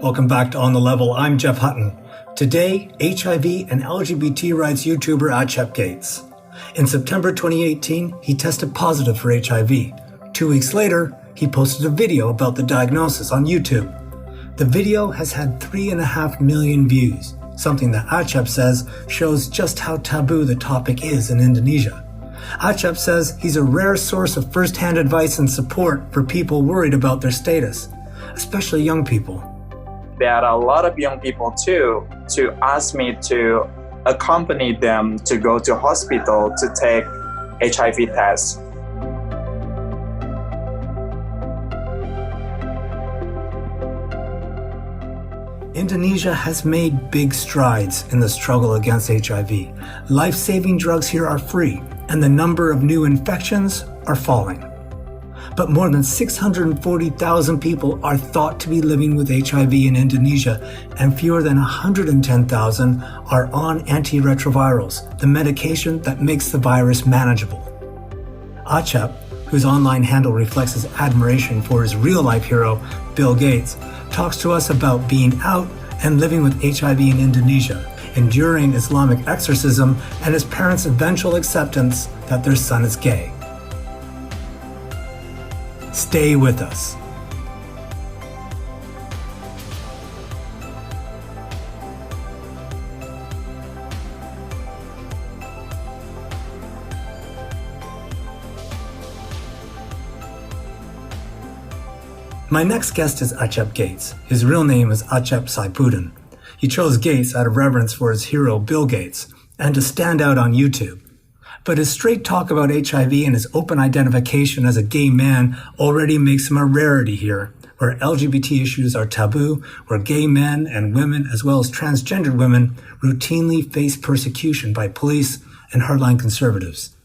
Welcome back to On the Level. I'm Jeff Hutton. Today, HIV and LGBT rights YouTuber Acep Gates. In September 2018, he tested positive for HIV. 2 weeks later, he posted a video about the diagnosis on YouTube. The video has had 3.5 million views, something that Acep says shows just how taboo the topic is in Indonesia. Acep says he's a rare source of first-hand advice and support for people worried about their status, especially young people. There are a lot of young people too to ask me to accompany them to go to hospital to take HIV tests. Indonesia has made big strides in the struggle against HIV. Life-saving drugs here are free, and the number of new infections are falling. But more than 640,000 people are thought to be living with HIV in Indonesia, and fewer than 110,000 are on antiretrovirals, the medication that makes the virus manageable. Acep, whose online handle reflects his admiration for his real-life hero, Bill Gates, talks to us about being out and living with HIV in Indonesia, enduring Islamic exorcism, and his parents' eventual acceptance that their son is gay. Stay with us. My next guest is Acep Gates. His real name is Acep Saipuddin. He chose Gates out of reverence for his hero Bill Gates and to stand out on YouTube. But his straight talk about HIV and his open identification as a gay man already makes him a rarity here, where LGBT issues are taboo, where gay men and women, as well as transgendered women, routinely face persecution by police and hardline conservatives.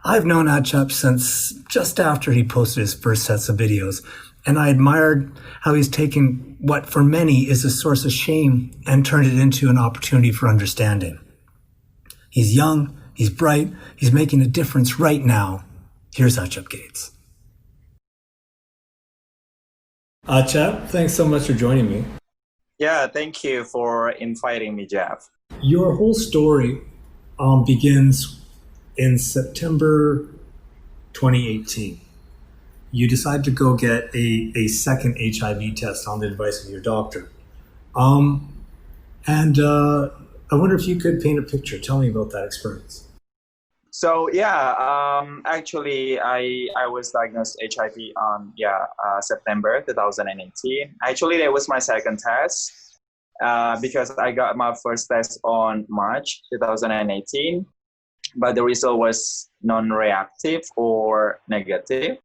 I've known Acep since just after he posted his first sets of videos, and I admired how he's taken what for many is a source of shame and turned it into an opportunity for understanding. He's young, he's bright, he's making a difference right now. Here's Acep Gates. Acep, thanks so much for joining me. Yeah, thank you for inviting me, Jeff. Your whole story begins in September 2018. You decide to go get a second HIV test on the advice of your doctor. I wonder if you could paint a picture. Tell me about that experience. So actually I was diagnosed HIV on September 2018. Actually, that was my second test because I got my first test on March 2018, but the result was non-reactive or negative.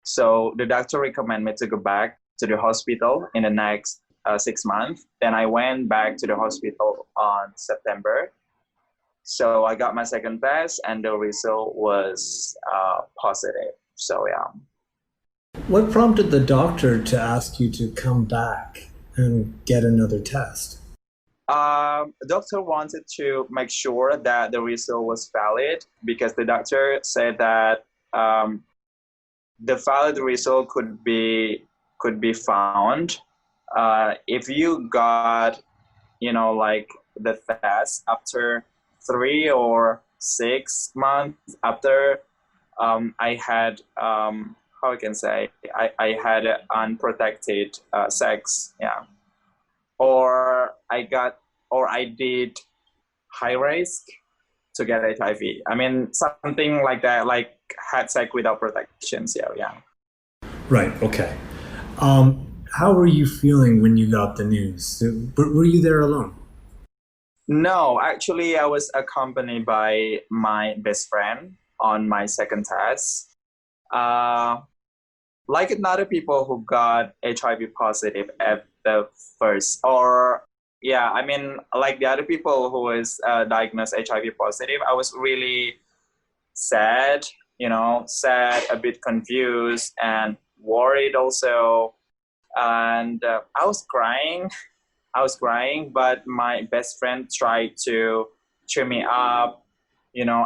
So the doctor recommended me to go back to the hospital in the next 6 months. Then I went back to the hospital on September. So I got my second test and the result was positive. So yeah. What prompted the doctor to ask you to come back and get another test? The doctor wanted to make sure that the result was valid because the doctor said that the valid result could be found if you got, the test after 3 or 6 months after I had how I can say I had unprotected sex, or I did high risk to get HIV. I mean, something like that, like had sex without protections. Yeah. Right. Okay. How were you feeling when you got the news? Were you there alone? No, actually, I was accompanied by my best friend on my second test. Like another people who got HIV positive at the first, like the other people who was diagnosed HIV positive, I was really sad, a bit confused and worried also. And I was crying, but my best friend tried to cheer me up,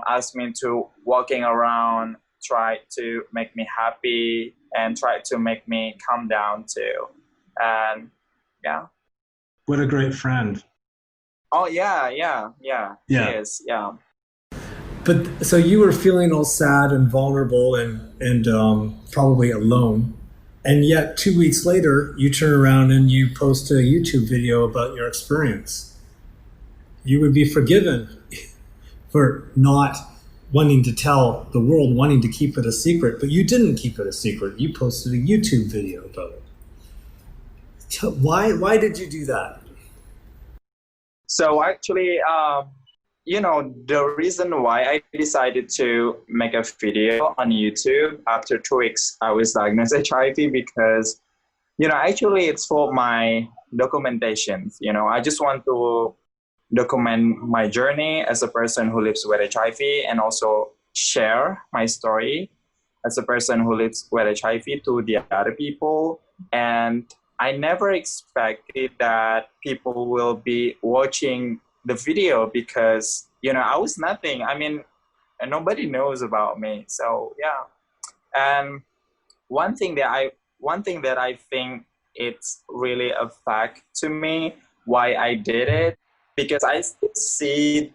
asked me to walking around, tried to make me happy and tried to make me calm down too. And yeah. What a great friend. Oh yeah. She Yeah. is. Yeah. But so you were feeling all sad and vulnerable and probably alone. And yet 2 weeks later, you turn around and you post a YouTube video about your experience. You would be forgiven for not wanting to tell the world, wanting to keep it a secret, but you didn't keep it a secret. You posted a YouTube video about it. Why did you do that? So actually, the reason why I decided to make a video on YouTube after 2 weeks I was diagnosed HIV because, actually it's for my documentation. I just want to document my journey as a person who lives with HIV and also share my story as a person who lives with HIV to the other people. And I never expected that people will be watching the video because, I was nothing. I mean, and nobody knows about me. So yeah. And one thing that I one thing that I think it's really a fact to me why I did it because I still see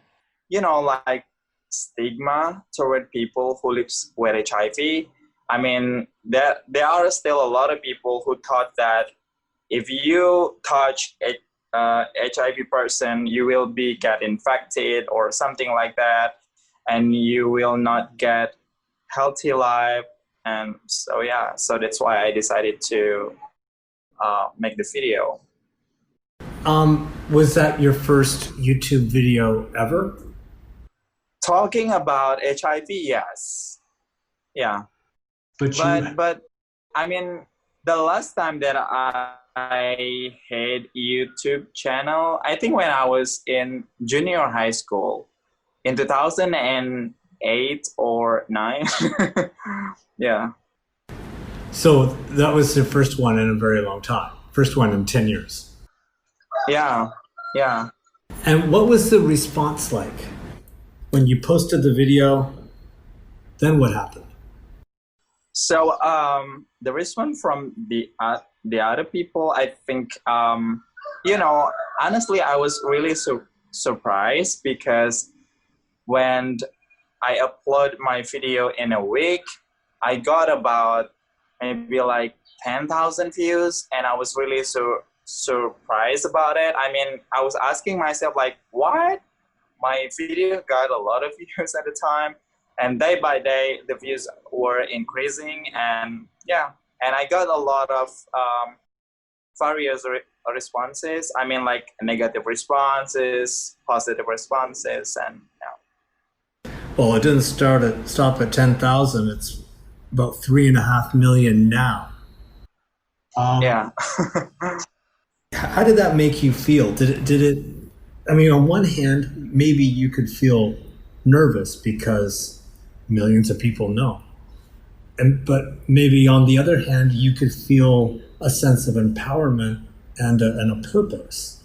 like stigma toward people who lives with HIV. I mean there are still a lot of people who thought that if you touch a HIV person, you will be get infected or something like that, and you will not get healthy life. And so yeah, so that's why I decided to make the video. Was that your first YouTube video ever? Talking about HIV, yes, yeah, But you, but I mean, the last time that I had YouTube channel, I think when I was in junior high school in 2008 or 9. Yeah. so that was the first one in a very long time. First one in 10 years. Yeah. Yeah. And what was the response like when you posted the video? Then what happened? So the response from the other people, I think, honestly, I was really surprised because when I upload my video in a week, I got about maybe like 10,000 views, and I was really surprised about it. I mean, I was asking myself like, what? My video got a lot of views at the time, and day by day the views were increasing, and yeah, and I got a lot of various responses. I mean, like negative responses, positive responses, and yeah. Well, it didn't stop at 10,000. It's about 3.5 million now. Yeah. How did that make you feel? Did it, I mean, on one hand, maybe you could feel nervous because millions of people know. But maybe on the other hand, you could feel a sense of empowerment and a purpose.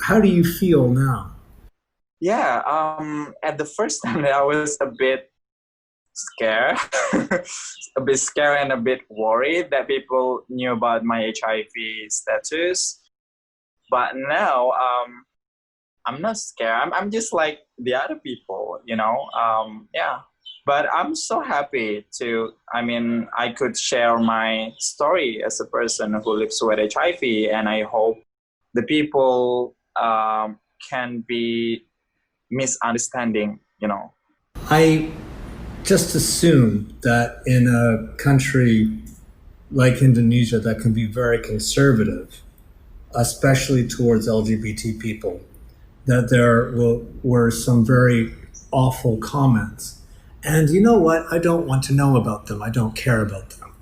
How do you feel now? Yeah, at the first time I was a bit scared, a bit scared and a bit worried that people knew about my HIV status. But now, I'm not scared. I'm just like the other people, yeah. But I'm so happy I mean, I could share my story as a person who lives with HIV, and I hope the people can be misunderstanding. I just assume that in a country like Indonesia that can be very conservative, especially towards LGBT people, that were some very awful comments. And you know what? I don't want to know about them. I don't care about them.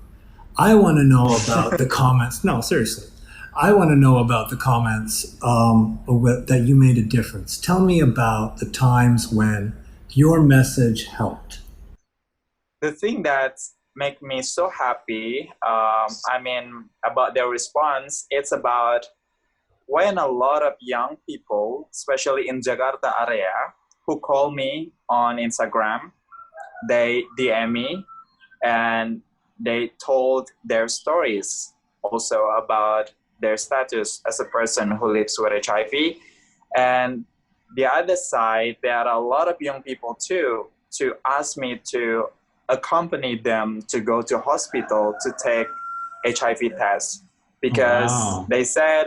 I want to know about the comments. No, seriously. I want to know about the comments that you made a difference. Tell me about the times when your message helped. The thing that make me so happy, I mean, about their response, it's about when a lot of young people, especially in Jakarta area, who call me on Instagram, they DM me and they told their stories also about their status as a person who lives with HIV. And the other side, there are a lot of young people too to ask me to accompany them to go to hospital to take HIV tests because Wow. they said,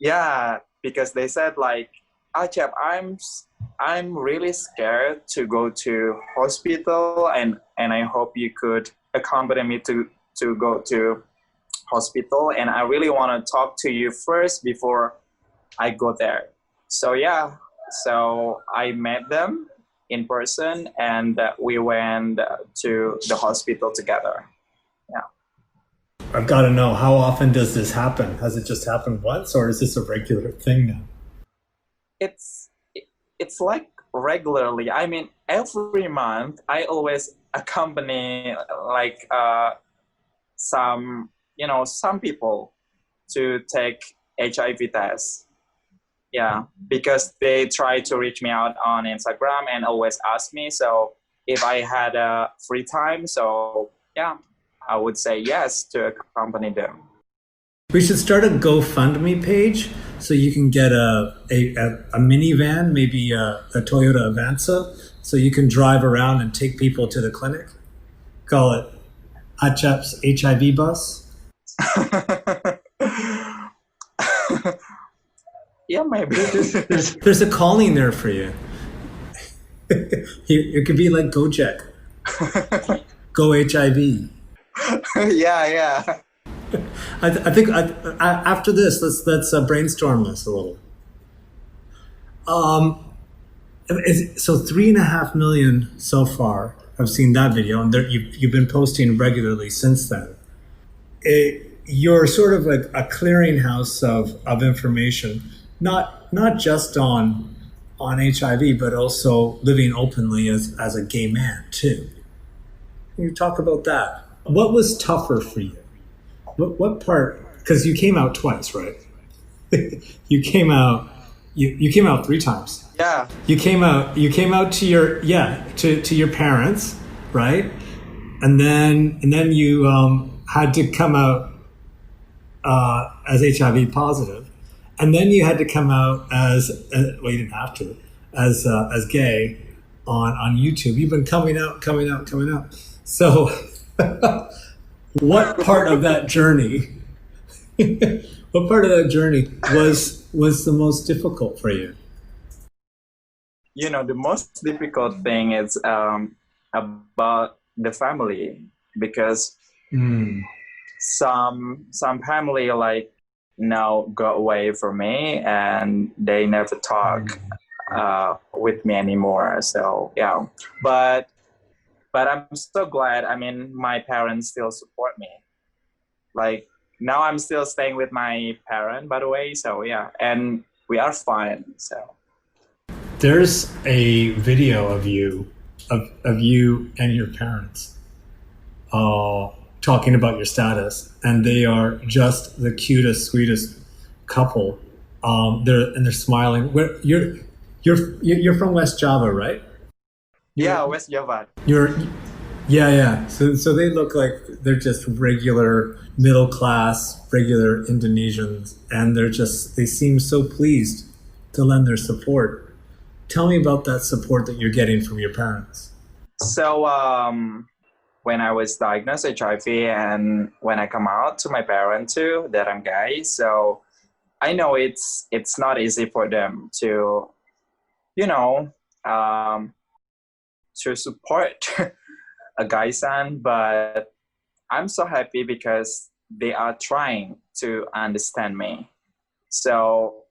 yeah, because they said like, Acep, I'm really scared to go to hospital, and I hope you could accompany me to go to hospital, and I really want to talk to you first before I go there. So yeah, so I met them in person, and we went to the hospital together. Yeah. I've got to know, how often does this happen? Has it just happened once, or is this a regular thing now? it's it's like regularly. I mean, every month I always accompany like some some people to take HIV tests. Yeah, because they try to reach me out on Instagram and always ask me. So if I had a free time, so yeah, I would say yes to accompany them. We should start a GoFundMe page so you can get a minivan, maybe a Toyota Avanza, so you can drive around and take people to the clinic. Call it Acep's HIV bus. Yeah, maybe. There's a calling there for you. It could be like Gojek. Go HIV. Yeah. I think after this, let's brainstorm this a little. So 3.5 million so far have seen that video, and you've been posting regularly since then. You're sort of a clearinghouse of information, not just on HIV, but also living openly as a gay man too. Can you talk about that? What was tougher for you? What part? Because you came out twice, right? you came out. You came out 3 times. Yeah. You came out to your parents, right? And then you had to come out as HIV positive, and then you had to come out as well, you didn't have to, as gay on YouTube. You've been coming out. So, what part of that journey? What part of that journey was the most difficult for you? The most difficult thing is about the family, because some family like now go away from me and they never talk with me anymore. So yeah, but I'm so glad. I mean, my parents still support me. Like now, I'm still staying with my parent, by the way. So yeah, and we are fine. So. There's a video of you and your parents talking about your status, and they are just the cutest, sweetest couple. They're smiling. You're from West Java, right? Yeah, West Java. Yeah. So they look like they're just regular middle class, regular Indonesians, and they seem so pleased to lend their support. Tell me about that support that you're getting from your parents. So when I was diagnosed HIV, and when I come out to my parents too that I'm gay, so I know it's not easy for them to to support a guy son, but I'm so happy because they are trying to understand me. So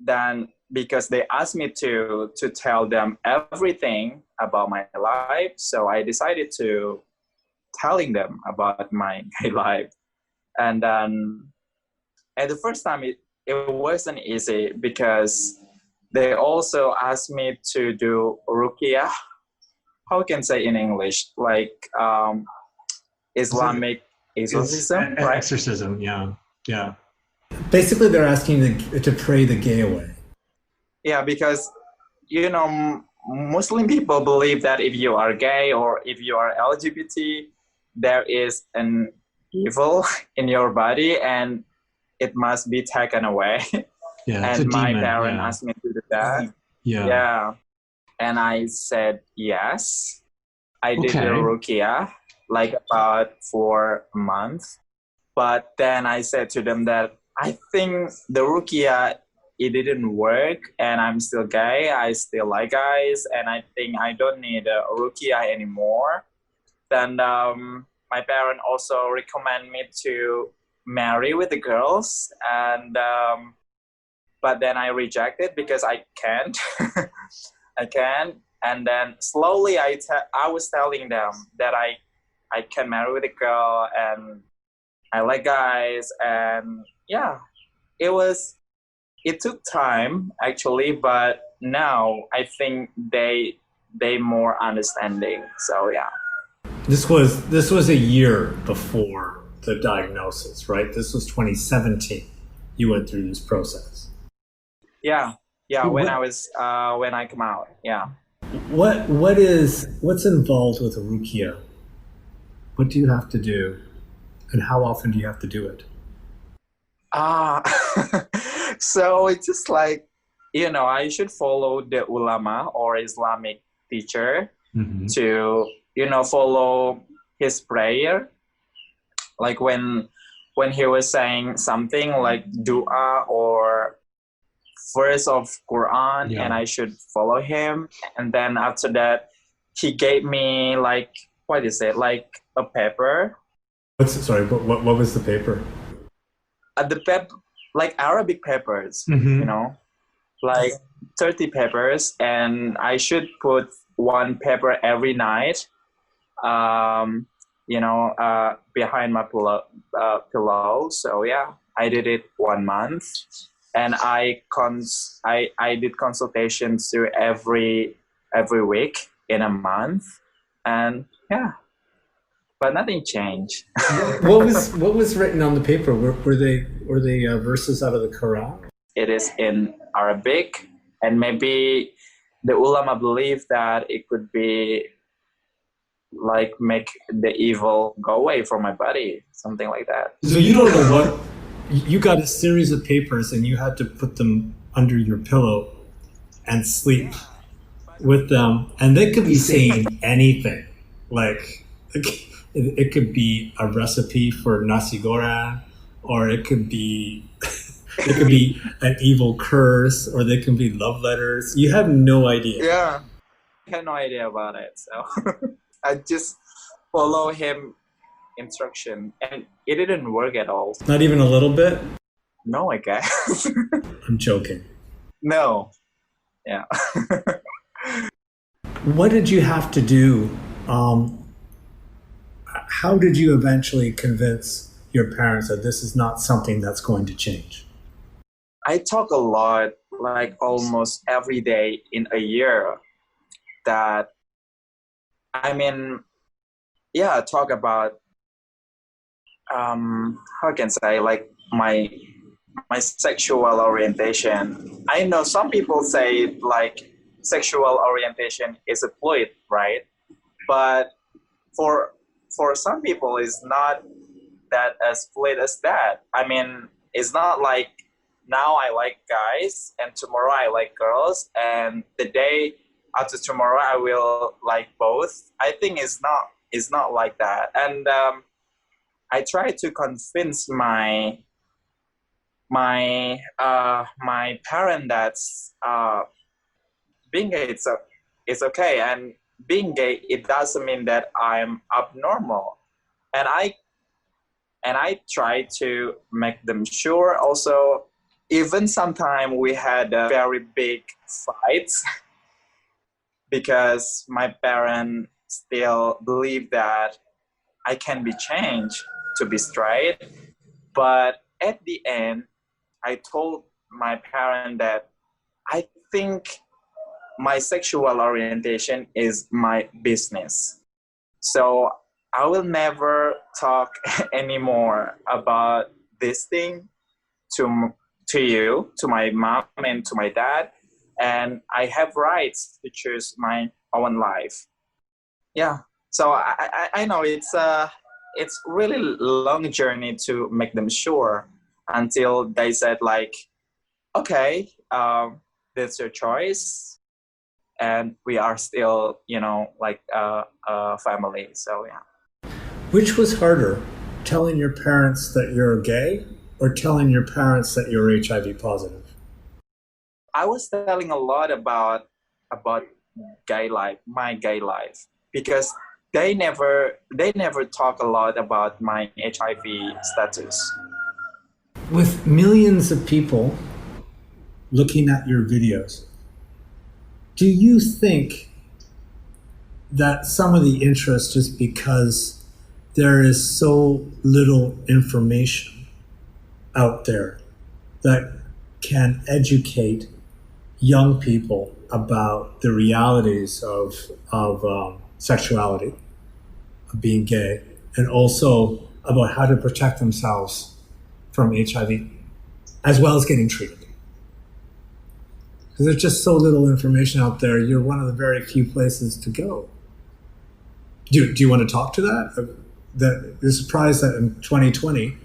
then, because they asked me to tell them everything about my life, so I decided to telling them about my gay life. And then at the first time, it wasn't easy because they also asked me to do ruqyah. How can I say in English? Like Islamic exorcism, right? Exorcism, yeah. Basically, they're asking you to pray the gay away. Yeah, because Muslim people believe that if you are gay or if you are LGBT, there is an evil in your body, and it must be taken away. Yeah, it's a And my demon. parent Yeah. asked me to do that. Yeah. Yeah. And I said yes. I did the Okay. rukia like about for a month. But then I said to them that I think the rukia, it didn't work, and I'm still gay. I still like guys, and I think I don't need a rukia anymore. Then my parent also recommend me to marry with the girls, and but then I rejected because I can't. I can't. And then slowly I was telling them that I can marry with a girl and I like guys, and yeah, it took time actually, but now I think they more understanding. So yeah. This was a year before the diagnosis, right? This was 2017. You went through this process. Yeah. Yeah, What when I come out. Yeah. what's involved with a rukia? What do you have to do, and how often do you have to do it? Ah, so it's just like, I should follow the ulama or Islamic teacher Hmm. to, follow his prayer. Like when he was saying something like dua or verse of Quran, and Yeah. I should follow him. And then after that, he gave me like, what is it? Like a paper. Sorry, what was the paper? The like Arabic papers, Hmm. like 30 papers, and I should put one paper every night, behind my pillow. So yeah, I did it 1 month, and I did consultations to every week in a month, and yeah, but nothing changed. What was written on the paper? Were they verses out of the Quran? It is in Arabic, and maybe the ulama believe that it could be like make the evil go away from my body, something like that. So you don't know what you got a series of papers and you had to put them under your pillow and sleep with them, and they could be saying anything. Like it could be a recipe for nasi goreng, or it could be an evil curse, or they can be love letters. You have no idea. Yeah, I had no idea about it, so I just follow him instruction, and it didn't work at all. Not even a little bit. No, I guess. I'm joking. No. Yeah. What did you have to do? How did you eventually convince your parents that this is not something that's going to change? I talk a lot, like almost every day in a year. That I mean, yeah, talk about how can I say, like my sexual orientation. I know some people say like sexual orientation is a fluid, right? But for some people, it's not that as fluid as that. I mean, it's not like now I like guys and tomorrow I like girls, and the day after tomorrow I will like both. I think it's not like that. And I try to convince my parent that being gay it's okay, and being gay it doesn't mean that I'm abnormal, and I try to make them sure also. Even sometimes we had a very big fights because my parents still believe that I can be changed to be straight. But at the end, I told my parent that I think my sexual orientation is my business. So I will never talk anymore about this thing to you, to my mom and to my dad, and I have rights to choose my own life. Yeah. So I know it's really long journey to make them sure. until they said like, okay, that's your choice, and we are still, like a family. So yeah. Which was harder, telling your parents that you're gay or telling your parents that you're HIV positive? I was telling a lot about gay life, my gay life, because they never talk a lot about my HIV status. With millions of people looking at your videos, do you think that some of the interest is because there is so little information out there that can educate young people about the realities of sexuality, of being gay, and also about how to protect themselves from HIV, as well as getting treated? Because there's just so little information out there. You're one of the very few places to go. Do you want to talk to that? That you're surprised that in 2020,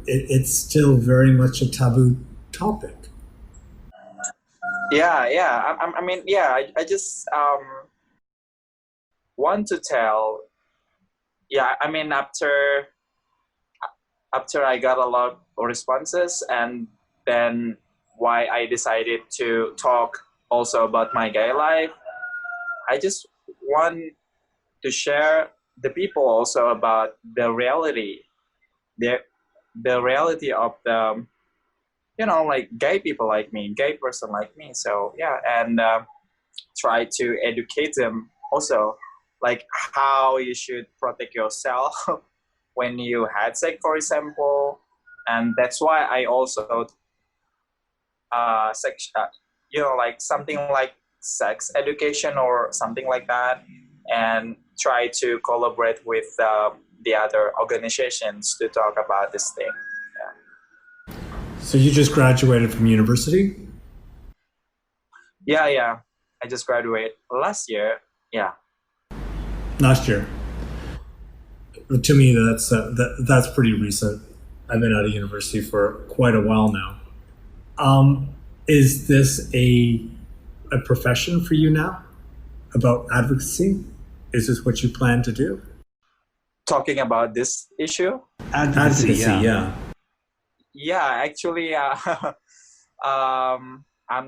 it's still very much a taboo topic. Yeah. I mean, yeah. I just want to tell. Yeah, I mean, after I got a lot of responses, and then why I decided to talk also about my gay life. I just want to share the people also about the the reality of the, like gay people like me, gay person like me. So yeah, and try to educate them also, like how you should protect yourself when you had sex, for example. And that's why I also sex, like something like sex education or something like that, and try to collaborate with the other organizations to talk about this thing. So you just graduated from university Yeah. I just graduated last year. Yeah. last year. To me, that's pretty recent. I've been out of university for quite a while now. Is this a profession for you now about advocacy? Is this what you plan to do? Talking about this issue. Advocacy, yeah. Yeah, actually, I'm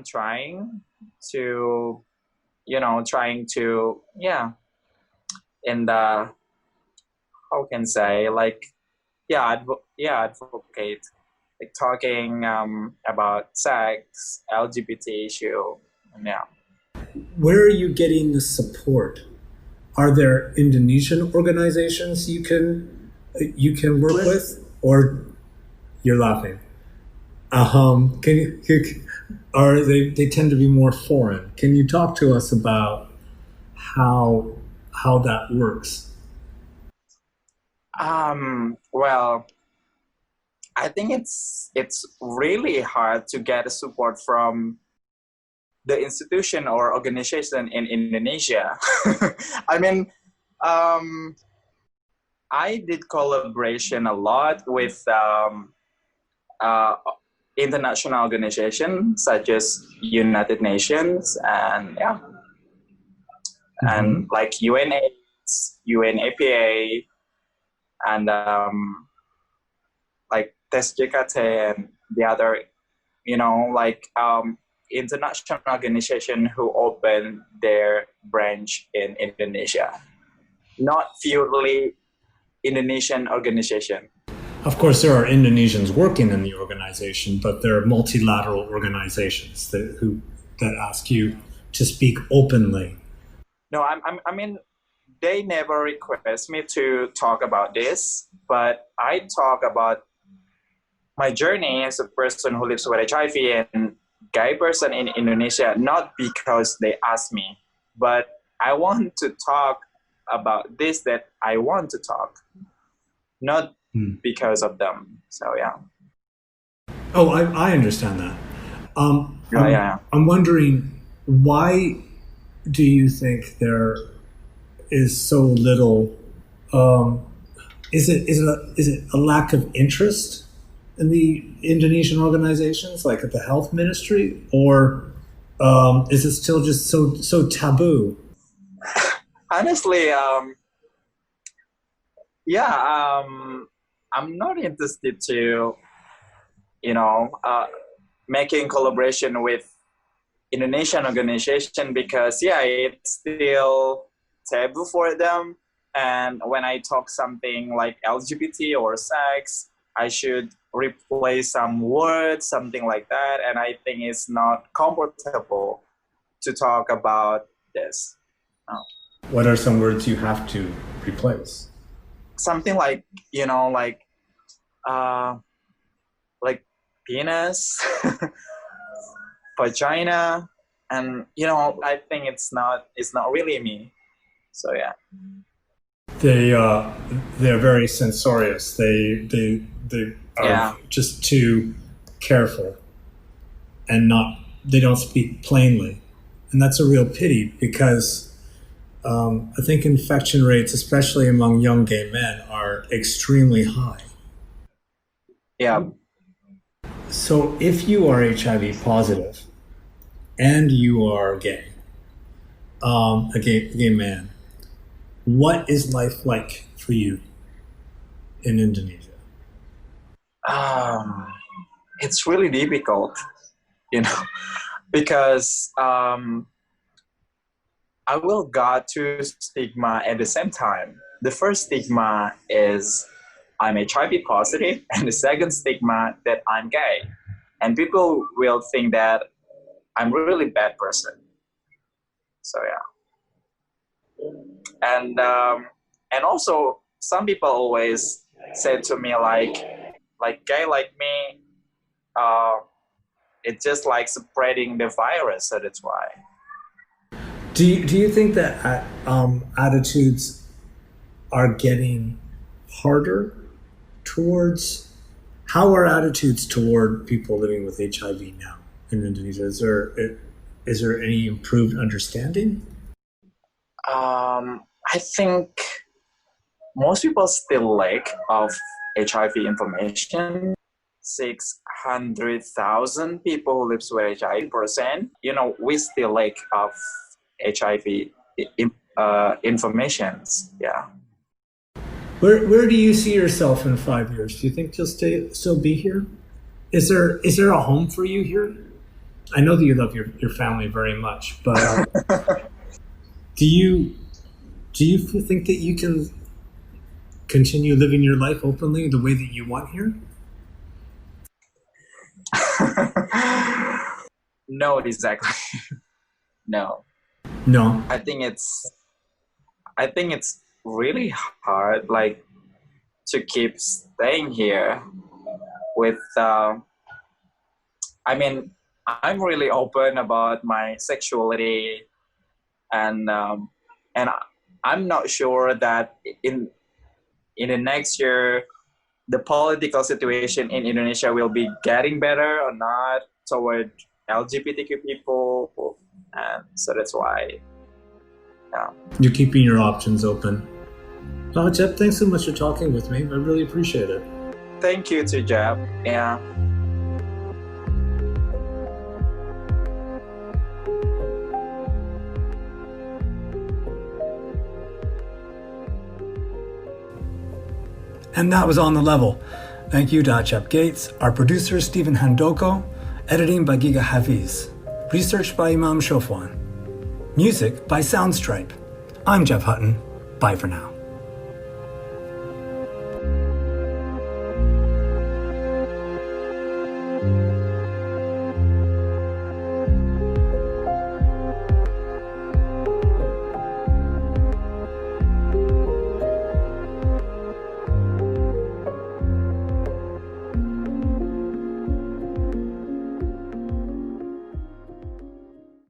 trying to, yeah, in the, how can say, like, advocate, like talking about sex, LGBT issue, and yeah. Where are you getting the support? Are there Indonesian organizations you can work with, or you're laughing? Are they tend to be more foreign? Can you talk to us about how that works? Well, I think it's really hard to get support from the institution or organization in Indonesia. I mean, um, I did collaboration a lot with uh, international organizations such as United Nations, and yeah, and Mm-hmm. like UNAIDS, UNAPA, and like TESJKT and the other, like international organization who open their branch in Indonesia, not purely Indonesian organization. Of course, there are Indonesians working in the organization, but there are multilateral organizations that ask you to speak openly. No, I mean, they never request me to talk about this, but I talk about my journey as a person who lives with HIV and gay person in Indonesia, not because they ask me, but I want to talk about this that I want to talk, not Hmm. because of them. So yeah. Oh, I understand that. Um, Yeah, I'm, yeah. I'm wondering, why do you think there is so little um, Is it a lack of interest in the Indonesian organizations, like at the health ministry, or is it still just so taboo? Honestly, yeah, I'm not interested to, you know, making collaboration with Indonesian organization because yeah, it's still taboo for them. And when I talk something like LGBT or sex, I should replace some words, something like that. And I think it's not comfortable to talk about this. No. What are some words you have to replace? Something uh, like penis, vagina, and I think it's not really me. So yeah. They're very censorious. They are Yeah. just too careful and not they don't speak plainly, and that's a real pity because I think infection rates, especially among young gay men, are extremely high. Yeah. So if you are HIV positive and you are gay, a gay man, what is life like for you in Indonesia? um, it's really difficult, you know, because I will got two stigma at the same time. The first stigma is I'm HIV positive, and the second stigma that I'm gay, and people will think that I'm a really bad person. So yeah, and also some people always say to me like gay like me, uh, it's just like spreading the virus. So that's why. Do you think that attitudes are getting harder towards? How are attitudes toward people living with HIV now in Indonesia? Is there any improved understanding? I think most people still lack of HIV information. 600,000 people who lives with HIV%. We still lack of HIV informations. Yeah. Where do you see yourself in 5 years? Do you think you'll still be here? Is there a home for you here? I know that you love your family very much, but do you think that you can continue living your life openly the way that you want here? No, exactly. No. No. I think it's really hard, like, to keep staying here with. I mean, I'm really open about my sexuality, and I'm not sure that in the next year the political situation in Indonesia will be getting better or not toward LGBTQ people, and so that's why. Yeah. You're keeping your options open. Oh, Jeb, thanks so much for talking with me. I really appreciate it. Thank you to Jeb. Yeah. And that was On the Level. Thank you to Acep Gates, our producer Stephen Handoko, editing by Giga Hafiz, research by Imam Shofwan, music by Soundstripe. I'm Jeff Hutton. Bye for now.